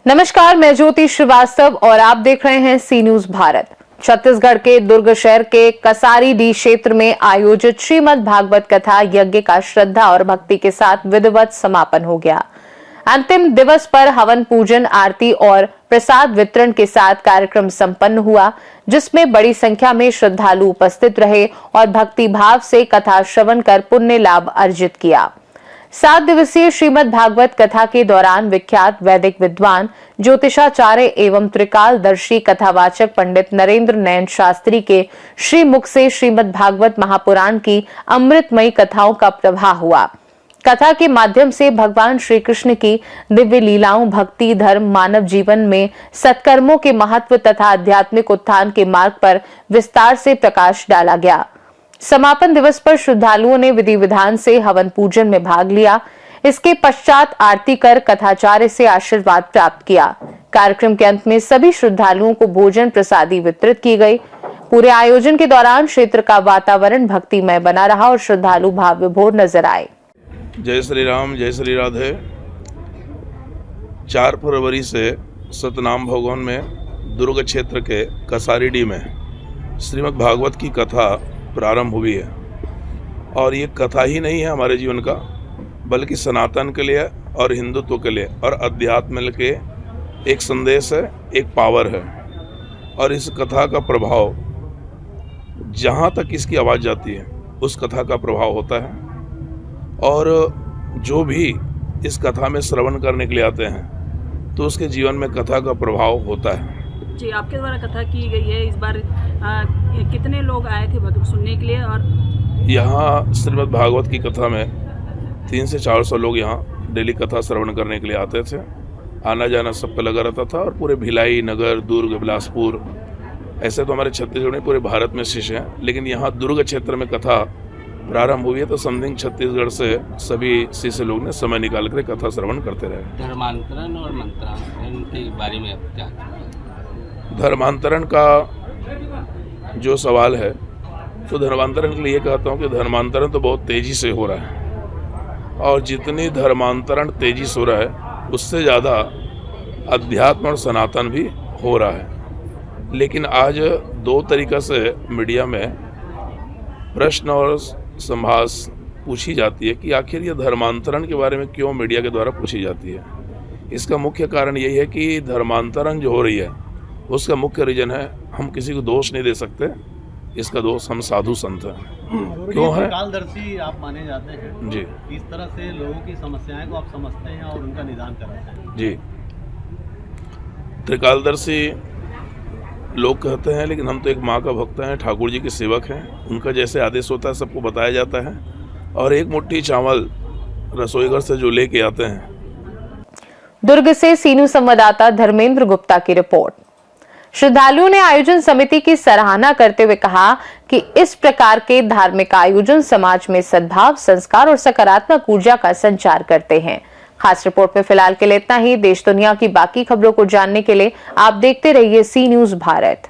नमस्कार, मैं ज्योति श्रीवास्तव और आप देख रहे हैं सी न्यूज भारत। छत्तीसगढ़ के दुर्ग शहर के कसारीडीह क्षेत्र में आयोजित श्रीमद् भागवत कथा यज्ञ का श्रद्धा और भक्ति के साथ विधिवत समापन हो गया। अंतिम दिवस पर हवन पूजन, आरती और प्रसाद वितरण के साथ कार्यक्रम संपन्न हुआ, जिसमें बड़ी संख्या में श्रद्धालु उपस्थित रहे और भक्ति भाव से कथा श्रवण कर पुण्य लाभ अर्जित किया। 7 दिवसीय श्रीमद् भागवत कथा के दौरान विख्यात वैदिक विद्वान, ज्योतिषाचार्य एवं त्रिकालदर्शी कथावाचक पंडित नरेंद्र नयन शास्त्री के श्रीमुख से श्रीमद् भागवत महापुराण की अमृतमयी कथाओं का प्रवाह हुआ। कथा के माध्यम से भगवान श्री कृष्ण की दिव्य लीलाओं, भक्ति, धर्म, मानव जीवन में सत्कर्मों के महत्व तथा आध्यात्मिक उत्थान के मार्ग पर विस्तार से प्रकाश डाला गया। समापन दिवस पर श्रद्धालुओं ने विधि विधान से हवन पूजन में भाग लिया। इसके पश्चात आरती कर कथाचार्य से आशीर्वाद प्राप्त किया। कार्यक्रम के अंत में सभी श्रद्धालुओं को भोजन प्रसादी वितरित की गई। पूरे आयोजन के दौरान क्षेत्र का वातावरण भक्तिमय बना रहा और श्रद्धालु भाव विभोर नजर आए। जय श्री राम, जय श्री राधे। 4 फरवरी से सतनाम भवन में दुर्ग क्षेत्र के कसारीडीह में श्रीमद् भागवत की कथा प्रारंभ हुई है। और ये कथा ही नहीं है हमारे जीवन का, बल्कि सनातन के लिए और हिंदुत्व के लिए और अध्यात्म के एक संदेश है, एक पावर है। और इस कथा का प्रभाव जहाँ तक इसकी आवाज़ जाती है उस कथा का प्रभाव होता है। और जो भी इस कथा में श्रवण करने के लिए आते हैं तो उसके जीवन में कथा का प्रभाव होता है। जी, आपके द्वारा कथा की गई है। इस बार कितने लोग आए थे सुनने के लिए? और यहाँ श्रीमद् भागवत की कथा में 300 से 400 लोग यहाँ डेली कथा श्रवण करने के लिए आते थे। आना जाना सबका लगा रहता था। और पूरे भिलाई, नगर, दुर्ग, बिलासपुर, ऐसे तो हमारे छत्तीसगढ़ में पूरे भारत में शिष्य हैं, लेकिन यहाँ दुर्ग क्षेत्र में कथा प्रारंभ हुई है तो समथिंग छत्तीसगढ़ से सभी शिष्य लोग ने समय निकाल कर कथा श्रवण करते रहे। धर्मांतरण और मंत्रांतरण के बारे में आप क्या? धर्मांतरण का जो सवाल है तो धर्मांतरण के लिए कहता हूँ कि धर्मांतरण तो बहुत तेज़ी से हो रहा है। और जितनी धर्मांतरण तेज़ी से हो रहा है उससे ज़्यादा अध्यात्म और सनातन भी हो रहा है। लेकिन आज 2 तरीक़ा से मीडिया में प्रश्न और संभाष पूछी जाती है कि आखिर ये धर्मांतरण के बारे में क्यों मीडिया के द्वारा पूछी जाती है। इसका मुख्य कारण यही है कि धर्मांतरण जो हो रही है उसका मुख्य रीजन है, हम किसी को दोष नहीं दे सकते, इसका दोष हम साधु संत हैं। क्यों है? त्रिकालदर्शी आप माने जाते हैं जी। इस तरह से लोगों की समस्याएं को आप समझते हैं और उनका निदान कराते हैं। जी, त्रिकालदर्शी लोग कहते हैं, लेकिन हम तो एक माँ का भक्त हैं, ठाकुर जी के सेवक हैं। उनका जैसे आदेश होता है सबको बताया जाता है। और एक मुट्ठी चावल रसोईघर से जो लेके आते हैं। दुर्ग से सी न्यूज संवाददाता धर्मेंद्र गुप्ता की रिपोर्ट। श्रद्धालुओं ने आयोजन समिति की सराहना करते हुए कहा कि इस प्रकार के धार्मिक आयोजन समाज में सद्भाव, संस्कार और सकारात्मक ऊर्जा का संचार करते हैं। खास रिपोर्ट में फिलहाल के लिए इतना ही। देश दुनिया की बाकी खबरों को जानने के लिए आप देखते रहिए सी न्यूज भारत।